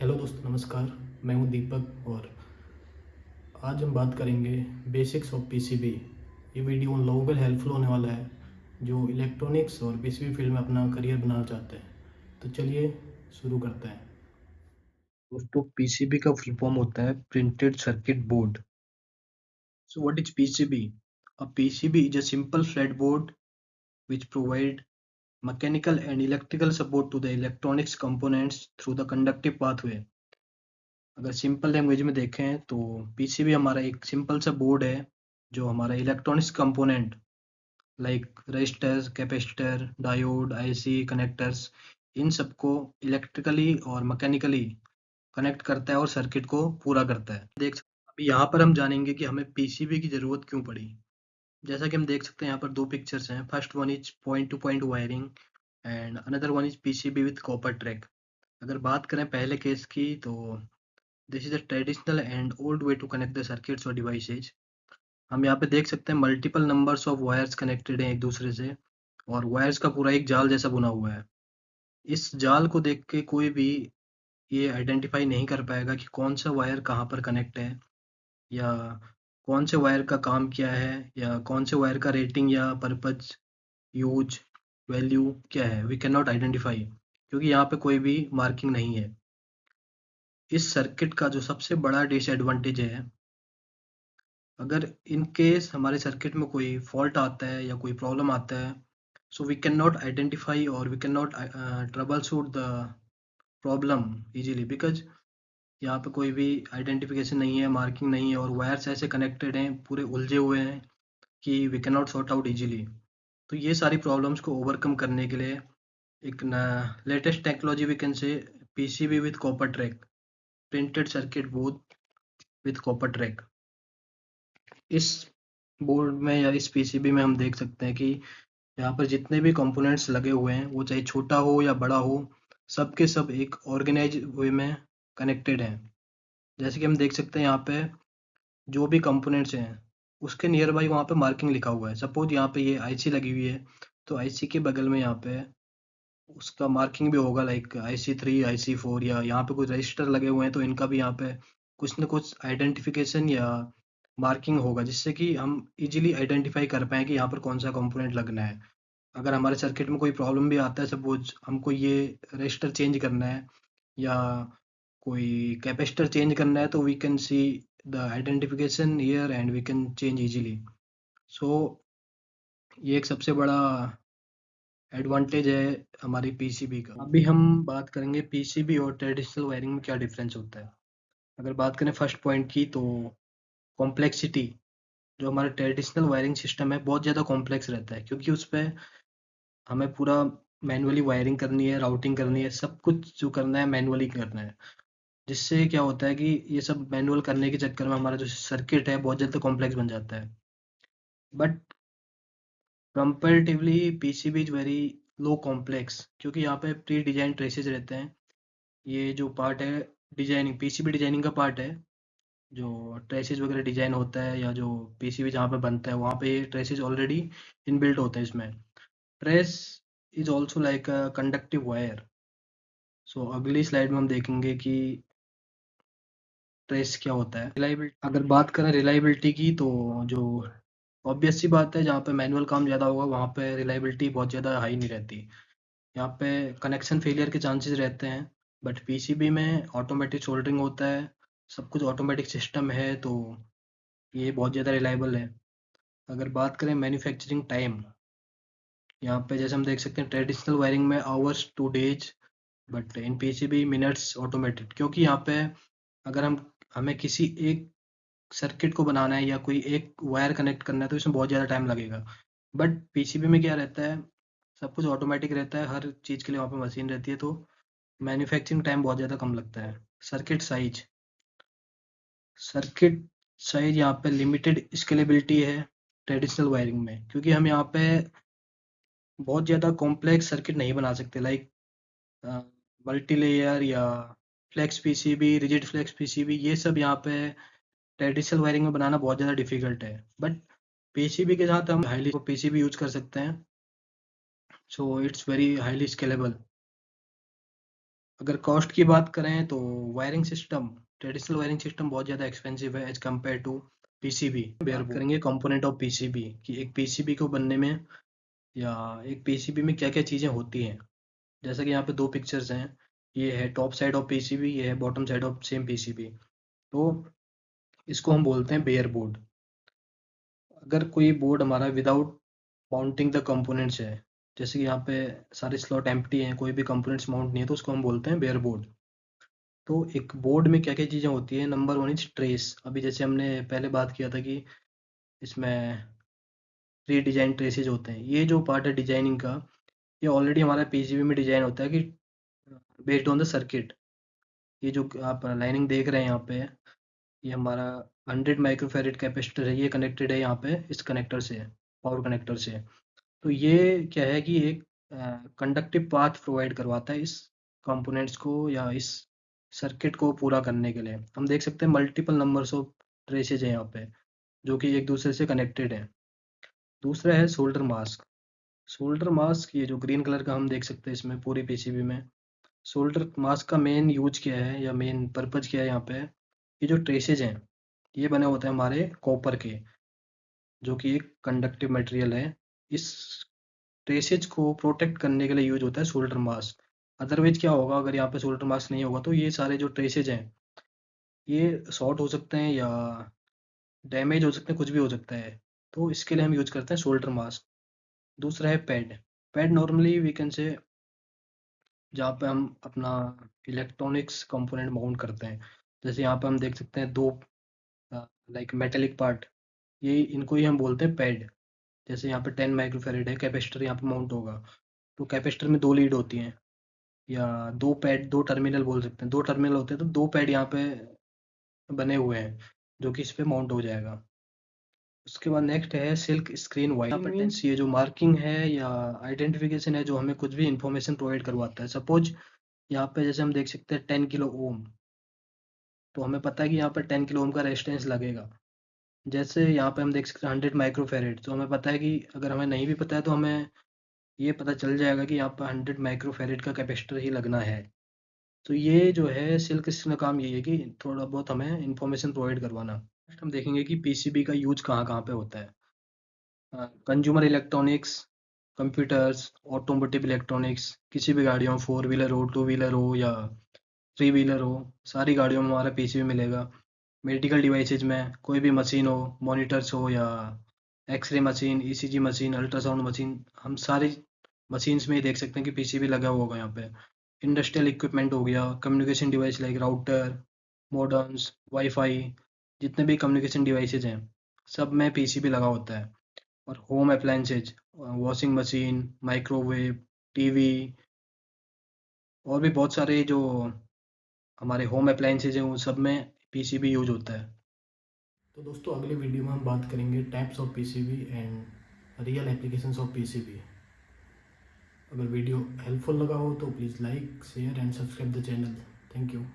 Hello दोस्तों, नमस्कार। मैं हूं दीपक और आज हम बात करेंगे बेसिक्स ऑफ पीसीबी। ये वीडियो उन लोगों के लिए हेल्पफुल होने वाला है जो इलेक्ट्रॉनिक्स और पीसीबी फील्ड में अपना करियर बनाना चाहते हैं। तो चलिए शुरू करते हैं। दोस्तों पीसीबी का फुल फॉर्म होता है printed circuit board. So what is PCB? A PCB is a simple flat board which provide mechanical and electrical support to the electronics components through the conductive pathway. अगर simple language में देखें तो PCB हमारा एक simple सा board है जो हमारा electronics component like register, capacitor, diode, IC, connectors, इन सबको इलेक्ट्रिकली और मैकेनिकली कनेक्ट करता है और सर्किट को पूरा करता है। अभी यहाँ पर हम जानेंगे कि हमें पीसीबी की ज़रूरत क्यों पड़ी। जैसा कि हम देख सकते हैं यहाँ पर दो पिक्चर्स हैं। First one is point to point wiring and another one is PCB with copper track. अगर बात करें पहले केस की तो this is a traditional and old way to connect the circuits और डिवाइसेज। हम यहाँ पे देख सकते हैं multiple numbers of wires connected हैं एक दूसरे से और वायर्स का पूरा एक जाल जैसा बुना हुआ है। इस जाल को देख के कोई भी ये आइडेंटिफाई नहीं कर पाएगा कि कौन सा वायर कहाँ पर कनेक्ट है या कौन से वायर का काम क्या है या कौन से वायर का रेटिंग या पर्पज, यूज, वैल्यू क्या है। वी कैन नॉट आइडेंटिफाई क्योंकि यहाँ पे कोई भी मार्किंग नहीं है। इस सर्किट का जो सबसे बड़ा डिसएडवांटेज है, अगर इन केस हमारे सर्किट में कोई फॉल्ट आता है या कोई प्रॉब्लम आता है, so we can not identify और we can not trouble shoot the problem easily because यहाँ पे कोई भी आइडेंटिफिकेशन नहीं है, मार्किंग नहीं है और वायर्स ऐसे कनेक्टेड हैं, पूरे उलझे हुए हैं कि we can not sort out easily. तो ये सारी प्रॉब्लम्स को ओवरकम करने के लिए एक latest technology we can say PCB with copper track, printed circuit board with copper track. इस बोर्ड में या इस पीसीबी में हम देख सकते हैं कि यहाँ पर जितने भी कंपोनेंट्स लगे हुए हैं वो चाहे छोटा हो या बड़ा हो, सब के सब एक ऑर्गेनाइज वे में कनेक्टेड हैं। जैसे कि हम देख सकते हैं यहाँ पे जो भी कंपोनेंट्स हैं उसके नियर बाई वहाँ पे मार्किंग लिखा हुआ है। सपोज यहाँ पे ये आईसी लगी हुई है तो आईसी के बगल में यहाँ पे उसका मार्किंग भी होगा लाइक IC3, IC4 या यहाँ पे कुछ रजिस्टर लगे हुए हैं तो इनका भी यहाँ पे कुछ ना कुछ आइडेंटिफिकेशन या मार्किंग होगा जिससे कि हम इजीली आइडेंटिफाई कर पाएँ कि यहाँ पर कौन सा कंपोनेंट लगना है। अगर हमारे सर्किट में कोई प्रॉब्लम भी आता है, सपोज हमको ये रजिस्टर चेंज करना है या कोई कैपेसिटर चेंज करना है, तो we can see the identification here and we can change easily. So ये एक सबसे बड़ा एडवांटेज है हमारी पीसीबी का। अभी हम बात करेंगे पीसीबी और ट्रेडिशनल वायरिंग में क्या डिफरेंस होता है। अगर बात करें फर्स्ट पॉइंट की तो कॉम्प्लेक्सिटी। जो हमारा ट्रेडिशनल वायरिंग सिस्टम है बहुत ज़्यादा कॉम्प्लेक्स रहता है क्योंकि उस पे हमें पूरा मैनुअली वायरिंग करनी है, राउटिंग करनी है, सब कुछ जो करना है मैनुअली करना है। जिससे क्या होता है कि ये सब मैनुअल करने के चक्कर में हमारा जो सर्किट है बहुत ज़्यादा कॉम्प्लेक्स बन जाता है। But comparatively PCB is very low complex क्योंकि यहाँ पे प्री डिजाइन ट्रेसेस रहते हैं। ये जो पार्ट है डिजाइनिंग, पीसीबी डिजाइनिंग का पार्ट है, जो ट्रेसेस वगैरह डिजाइन होता है या जो पीसीबी जहाँ पे बनता है वहाँ पे ये ट्रेसेस ऑलरेडी इनबिल्ट होते हैं इसमें। Trace is also like a conductive wire. So अगली स्लाइड में हम देखेंगे कि ट्रेस क्या होता है। रिलायबिलिटी, अगर बात करें रिलायबिलिटी की तो जो ऑब्वियस सी बात है, जहाँ पे मैनुअल काम ज़्यादा होगा वहाँ पे रिलायबिलिटी बहुत ज़्यादा हाई नहीं रहती। यहाँ पे कनेक्शन फेलियर के चांसेस रहते हैं। बट पीसीबी में ऑटोमेटिक सोल्डरिंग होता है, सब कुछ ऑटोमेटिक सिस्टम है तो ये बहुत ज़्यादा रिलायबल है। अगर बात करें मैन्युफैक्चरिंग टाइम, यहाँ पे जैसे हम देख सकते हैं ट्रेडिशनल वायरिंग में hours two days, but in PCB minutes automated. क्योंकि यहाँ पे अगर हमें किसी एक सर्किट को बनाना है या कोई एक वायर कनेक्ट करना है तो इसमें बहुत ज़्यादा टाइम लगेगा। बट पीसीबी में क्या रहता है, सब कुछ ऑटोमेटिक रहता है, हर चीज़ के लिए वहाँ पे मशीन रहती है तो मैन्युफैक्चरिंग टाइम बहुत ज़्यादा कम लगता है। सर्किट साइज यहाँ पे लिमिटेड स्केलेबिलिटी है ट्रेडिशनल वायरिंग में क्योंकि हम यहाँ पे बहुत ज़्यादा कॉम्प्लेक्स सर्किट नहीं बना सकते लाइक मल्टी लेयर या flex PCB, rigid flex PCB, ये सब यहाँ पे ट्रेडिशनल वायरिंग में बनाना बहुत ज़्यादा डिफिकल्ट है। बट पीसीबी के साथ हम हाईली पीसीबी यूज कर सकते हैं, so it's very highly scalable. अगर कॉस्ट की बात करें तो wiring system, traditional wiring system बहुत ज़्यादा एक्सपेंसिव है एज कम्पेयर टू पीसीबी। बात करेंगे कंपोनेंट ऑफ पीसीबी कि एक पीसीबी को बनने में या एक पीसीबी में क्या क्या चीज़ें होती हैं। जैसा कि यहाँ पे दो पिक्चर्स हैं, ये है टॉप साइड ऑफ पीसीबी, ये है bottom side of same PCB. तो इसको हम बोलते हैं बेयर बोर्ड। अगर कोई बोर्ड हमारा विदाउट माउंटिंग द कंपोनेंट्स है, जैसे कि यहाँ पे सारे स्लॉट एम्प्टी हैं, कोई भी कंपोनेंट्स माउंट नहीं है, तो उसको हम बोलते हैं बेयर बोर्ड। तो एक बोर्ड में क्या क्या चीज़ें होती हैं, नंबर वन इज ट्रेस। अभी जैसे हमने पहले बात किया था कि इसमें प्री डिजाइन ट्रेसेज होते हैं, ये जो पार्ट है डिजाइनिंग का, ये ऑलरेडी हमारा पीसीबी में डिजाइन होता है कि बेस्ड ऑन द सर्किट। ये जो आप लाइनिंग देख रहे हैं यहाँ पे, ये हमारा 100 माइक्रोफैरेड कैपेसिटर है, ये कनेक्टेड है यहाँ पे इस कनेक्टर से, पावर कनेक्टर से। तो ये क्या है कि एक कंडक्टिव पाथ प्रोवाइड करवाता है इस कंपोनेंट्स को या इस सर्किट को पूरा करने के लिए। हम देख सकते हैं मल्टीपल नंबर्स ऑफ ट्रेसेज है यहाँ पे, जो कि एक दूसरे से कनेक्टेड है। दूसरा है सोल्डर मास्क। सोल्डर मास्क, ये जो ग्रीन कलर का हम देख सकते हैं इसमें पूरी पीसीबी में, सोल्डर मास्क का मेन यूज क्या है या मेन पर्पज क्या है यहाँ पे, ये जो ट्रेसेज हैं ये बने होते हैं हमारे कॉपर के, जो कि एक कंडक्टिव मटेरियल है। इस ट्रेसेज को प्रोटेक्ट करने के लिए यूज होता है सोल्डर मास्क। अदरवाइज क्या होगा, अगर यहाँ पे सोल्डर मास्क नहीं होगा तो ये सारे जो ट्रेसेज हैं ये शॉर्ट हो सकते हैं या डैमेज हो सकते हैं, कुछ भी हो सकता है। तो इसके लिए हम यूज करते हैं सोल्डर मास्क। दूसरा है pad. Pad normally we can say जहाँ पे हम अपना इलेक्ट्रॉनिक्स कंपोनेंट माउंट करते हैं, जैसे यहाँ पे हम देख सकते हैं दो लाइक मेटेलिक पार्ट, ये इनको ही हम बोलते हैं पैड। जैसे यहाँ पे 10 माइक्रोफैरेड है कैपेसिटर, यहाँ पे माउंट होगा, तो कैपेसिटर में दो लीड होती हैं या दो पैड, दो टर्मिनल बोल सकते हैं, दो टर्मिनल होते हैं, तो दो पैड यहाँ पे बने हुए हैं जो कि इस पे माउंट हो जाएगा। उसके बाद नेक्स्ट है सिल्क स्क्रीन वायर। यहाँ पर मीन्स ये जो मार्किंग है या आइडेंटिफिकेशन है जो हमें कुछ भी इंफॉर्मेशन प्रोवाइड करवाता है। सपोज यहाँ पे जैसे हम देख सकते हैं 10 किलो ओम, तो हमें पता है कि यहाँ पर 10 किलो ओम का रेजिस्टेंस लगेगा। जैसे यहाँ पे हम देख सकते हैं 100 माइक्रोफैरेड, तो हमें पता है कि अगर हमें नहीं भी पता है तो हमें ये पता चल जाएगा कि यहाँ पर 100 माइक्रोफैरेड का कैपेसिटर ही लगना है। तो ये जो है सिल्क स्क्रीन का काम, ये है कि थोड़ा बहुत हमें इंफॉर्मेशन प्रोवाइड करवाना। नेक्स्ट हम देखेंगे कि पीसीबी का यूज कहाँ कहाँ पे होता है। Consumer electronics, computers, automotive electronics, किसी भी गाड़ियों, फोर व्हीलर हो, टू व्हीलर हो या थ्री व्हीलर हो, सारी गाड़ियों में हमारा पीसीबी मिलेगा। मेडिकल डिवाइसेज में कोई भी मशीन हो, मॉनिटर्स हो या x-ray machine, ECG machine, ultrasound machine, हम सारी मशीन्स में ही देख सकते हैं कि पीसीबी लगा हुआ होगा यहाँ पे। इंडस्ट्रियल इक्विपमेंट हो गया, communication device like router, modems, wifi, जितने भी कम्युनिकेशन डिवाइसेज हैं सब में पीसीबी लगा होता है। और home appliances, washing machine, microwave, TV और भी बहुत सारे जो हमारे होम अप्लायंसेज हैं उन सब में पीसीबी यूज होता है। तो दोस्तों अगली वीडियो में हम बात करेंगे types of PCB and real applications of PCB. अगर वीडियो हेल्पफुल लगा हो तो please like share and subscribe the channel. Thank you.